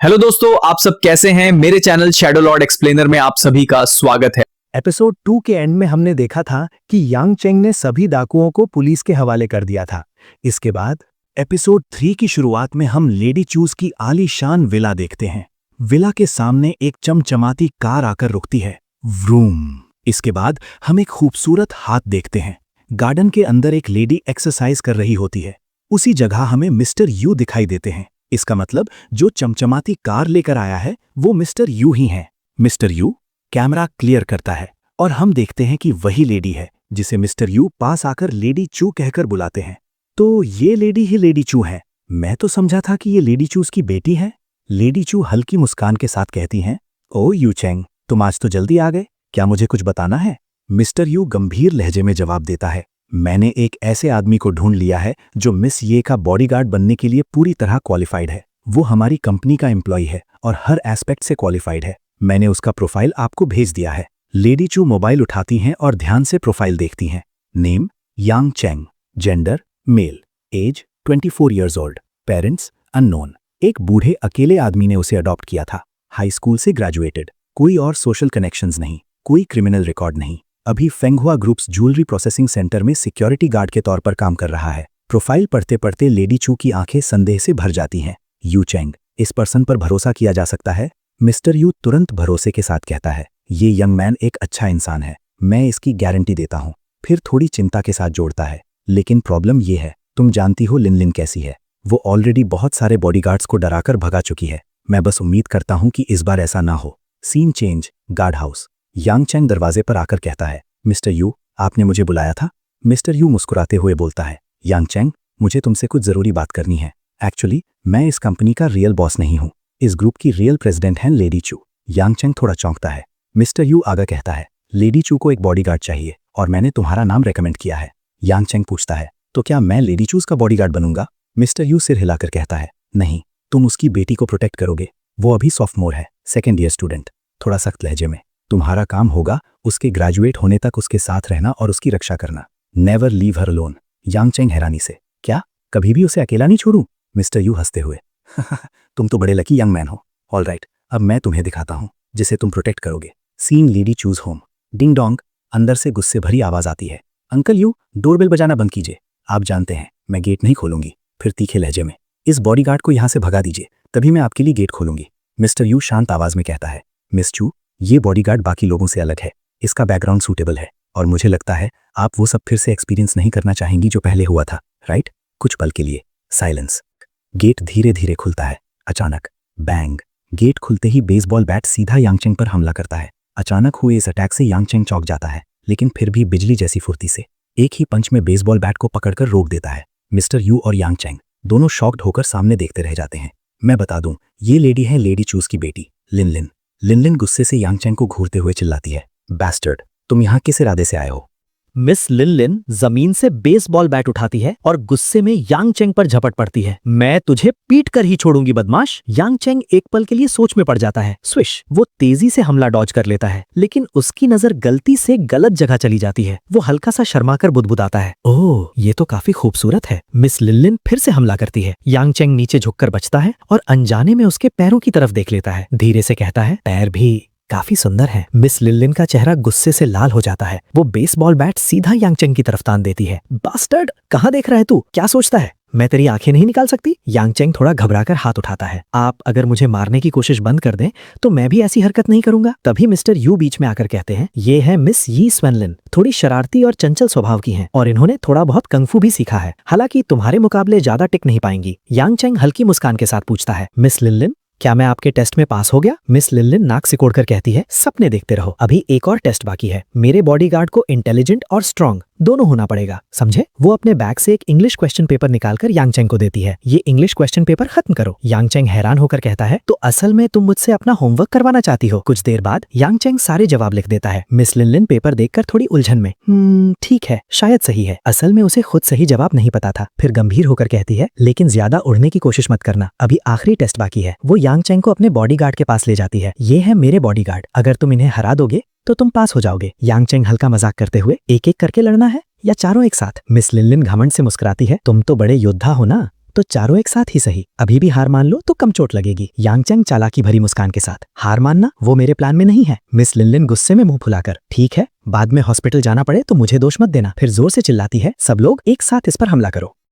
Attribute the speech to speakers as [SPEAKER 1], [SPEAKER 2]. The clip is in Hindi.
[SPEAKER 1] हेलो दोस्तों, आप सब कैसे हैं। मेरे चैनल शैडो लॉर्ड एक्सप्लेनर में आप सभी का स्वागत है।
[SPEAKER 2] एपिसोड 2 के एंड में हमने देखा था कि यांग चेंग ने सभी डाकुओं को पुलिस के हवाले कर दिया था। इसके बाद एपिसोड 3 की शुरुआत में हम लेडी चूज की आलीशान विला देखते हैं। विला के सामने एक चमचमाती कार आकर रुकती है। व्रूम। इसके बाद हम एक खूबसूरत हाथ देखते हैं। गार्डन के अंदर एक लेडी एक्सरसाइज कर रही होती है। उसी जगह हमें मिस्टर यू दिखाई देते हैं। इसका मतलब जो चमचमाती कार लेकर आया है वो मिस्टर यू ही हैं। मिस्टर यू कैमरा क्लियर करता है और हम देखते हैं कि वही लेडी है जिसे मिस्टर यू पास आकर लेडी चू कहकर बुलाते हैं। तो ये लेडी ही लेडी चू है। मैं तो समझा था कि ये लेडी चू उसकी बेटी है। लेडी चू हल्की मुस्कान के साथ कहती हैं, ओ यू चेंग, तुम आज तो जल्दी आ गए, क्या मुझे कुछ बताना है? मिस्टर यू गंभीर लहजे में जवाब देता है, मैंने एक ऐसे आदमी को ढूंढ लिया है जो मिस ये का बॉडीगार्ड बनने के लिए पूरी तरह क्वालिफाइड है। वो हमारी कंपनी का एम्प्लॉय है और हर एस्पेक्ट से क्वालिफाइड है। मैंने उसका प्रोफाइल आपको भेज दिया है। लेडी चू मोबाइल उठाती हैं और ध्यान से प्रोफाइल देखती हैं। Name Yang Cheng, gender male, age 24 years old, parents unknown. एक बूढ़े अकेले आदमी ने उसे अडॉप्ट किया था। हाई स्कूल से ग्रेजुएटेड, कोई और सोशल कनेक्शंस नहीं, कोई क्रिमिनल रिकॉर्ड नहीं। अभी फेंगहुआ ग्रुप्स ज्वेलरी प्रोसेसिंग सेंटर में सिक्योरिटी गार्ड के तौर पर काम कर रहा है। प्रोफाइल पढ़ते पढ़ते लेडी चू की आंखें संदेह से भर जाती हैं। यू चेंग, इस पर्सन पर भरोसा किया जा सकता है? मिस्टर यू तुरंत भरोसे के साथ कहता है, ये यंग मैन एक अच्छा इंसान है, मैं इसकी गारंटी देता हूँ। फिर थोड़ी चिंता के साथ जोड़ता है, लेकिन प्रॉब्लम ये है, तुम जानती हो लिन लिन कैसी है। वो ऑलरेडी बहुत सारे बॉडीगार्ड्स को डराकर भगा चुकी है। मैं बस उम्मीद करता हूँ कि इस बार ऐसा ना हो। Scene change, guard house. Yang Cheng दरवाजे पर आकर कहता है, मिस्टर यू, आपने मुझे बुलाया था? मिस्टर यू मुस्कुराते हुए बोलता है, यांग चेंग, मुझे तुमसे कुछ जरूरी बात करनी है। एक्चुअली मैं इस कंपनी का रियल बॉस नहीं हूँ, इस ग्रुप की रियल प्रेसिडेंट हैं लेडी चू। यांग चेंग थोड़ा चौंकता है। मिस्टर यू आगे कहता है, लेडी चू को एक बॉडीगार्ड चाहिए और मैंने तुम्हारा नाम रेकमेंड किया है। यांग चेंग पूछता है, तो क्या मैं लेडी चूज का बॉडीगार्ड बनूंगा? मिस्टर यू सिर हिलाकर कहता है, नहीं, तुम उसकी बेटी को प्रोटेक्ट करोगे। वो अभी सॉफ्टमोर है, सेकेंड ईयर स्टूडेंट। थोड़ा सख्त लहजे में, तुम्हारा काम होगा उसके ग्रेजुएट होने तक उसके साथ रहना और उसकी रक्षा करना। Never leave her alone. Yang Cheng हैरानी से, क्या कभी भी उसे अकेला नहीं छोड़ूं? मिस्टर यू हंसते हुए, तुम तो बड़े लकी यंग मैन हो। ऑल राइट, अब मैं तुम्हें दिखाता हूं जिसे तुम प्रोटेक्ट करोगे। Scene lady choose home. Ding dong. अंदर से गुस्से भरी आवाज आती है, अंकल यू, डोरबेल बजाना बंद कीजिए। आप जानते हैं मैं गेट नहीं खोलूंगी। फिर तीखे लहजे में, इस बॉडीगार्ड को यहां से भगा दीजिए, तभी मैं आपके लिए गेट खोलूंगी। मिस्टर यू शांत आवाज में कहता है, मिस चू, ये बॉडीगार्ड बाकी लोगों से अलग है, इसका बैकग्राउंड सूटेबल है और मुझे लगता है आप वो सब फिर से एक्सपीरियंस नहीं करना चाहेंगी जो पहले हुआ था, राइट? कुछ पल के लिए साइलेंस। गेट धीरे धीरे खुलता है। अचानक बैंग। गेट खुलते ही बेसबॉल बैट सीधा यांग चेंग पर हमला करता है। अचानक हुए इस अटैक से यांग चेंग चौंक जाता है, लेकिन फिर भी बिजली जैसी फुर्ती से एक ही पंच में बेसबॉल बैट को पकड़कर रोक देता है। मिस्टर यू और यांग चेंग दोनों शॉक्ड होकर सामने देखते रह जाते हैं। मैं बता दूं, ये लेडी है लेडी चूज की बेटी, लिन लिन। लिन लिन गुस्से से यांग चेंग को घूरते हुए चिल्लाती है, बैस्टर्ड, तुम यहाँ किस इरादे से आए हो?
[SPEAKER 3] मिस लिन लिन जमीन से बेसबॉल बैट उठाती है और गुस्से में यांग चेंग पर झपट पड़ती है। मैं तुझे पीट कर ही छोड़ूंगी बदमाश। यांग चेंग एक पल के लिए सोच में पड़ जाता है। स्विश। वो तेजी से हमला डॉज कर लेता है, लेकिन उसकी नजर गलती से गलत जगह चली जाती है। वो हल्का सा शर्माकर बुदबुदाता है, ओह, ये तो काफी खूबसूरत है। मिस लिन लिन फिर से हमला करती है। यांग चेंग नीचे झुककर बचता है और अनजाने में उसके पैरों की तरफ देख लेता है। धीरे से कहता है, पैर भी काफी सुंदर है। मिस लिन लिन का चेहरा गुस्से से लाल हो जाता है। वो बेसबॉल बैट सीधा यांग चेंग की तरफ तान देती है। बास्टर्ड, कहाँ देख रहा है तू? क्या सोचता है मैं तेरी आंखें नहीं निकाल सकती? यांग चेंग थोड़ा घबराकर हाथ उठाता है। आप अगर मुझे मारने की कोशिश बंद कर दें तो मैं भी ऐसी हरकत नहीं करूंगा। तभी मिस्टर यू बीच में आकर कहते हैं, ये है मिस यी स्वेनलिन, थोड़ी शरारती और चंचल स्वभाव की हैं और इन्होंने थोड़ा बहुत कंगफू भी सीखा है, हालांकि तुम्हारे मुकाबले ज्यादा टिक नहीं पाएंगी। यांग चेंग हल्की मुस्कान के साथ पूछता है, मिस लिन लिन, क्या मैं आपके टेस्ट में पास हो गया? मिस लिन लिन नाक सिकोड़कर कहती है, सपने देखते रहो, अभी एक और टेस्ट बाकी है। मेरे बॉडीगार्ड को इंटेलिजेंट और स्ट्रॉन्ग दोनों होना पड़ेगा, समझे? वो अपने बैग से एक इंग्लिश क्वेश्चन पेपर निकालकर यांग चेंग को देती है। ये इंग्लिश क्वेश्चन पेपर खत्म करो। यांग चेंग हैरान होकर कहता है, तो असल में तुम मुझसे अपना होमवर्क करवाना चाहती हो? कुछ देर बाद यांग चेंग सारे जवाब लिख देता है। मिस लिन लिन पेपर देखकर थोड़ी उलझन में, ठीक है, शायद सही है। असल में उसे खुद सही जवाब नहीं पता था। फिर गंभीर होकर कहती है, लेकिन ज्यादा उड़ने की कोशिश मत करना, अभी आखिरी टेस्ट बाकी है। वो यांग चेंग को अपने बॉडीगार्ड के पास ले जाती है। ये है मेरे बॉडीगार्ड, अगर तुम इन्हें हरा दोगे तो तुम पास हो जाओगे। यांग चेंग हल्का मजाक करते हुए, एक एक करके लड़ना है या चारों एक साथ? मिस लिन लिन घमंड से मुस्कुराती है, तुम तो बड़े योद्धा हो ना, तो चारों एक साथ ही सही। अभी भी हार मान लो तो कम चोट लगेगी। यांग चेंग चालाकी भरी मुस्कान के साथ, हार मानना वो मेरे प्लान में नहीं है। मिस लिनलिन गुस्से में मुंह फुलाकर, ठीक है, बाद में हॉस्पिटल जाना पड़े तो मुझे दोष मत देना। फिर जोर से चिल्लाती है, सब लोग एक साथ इस पर हमला करो।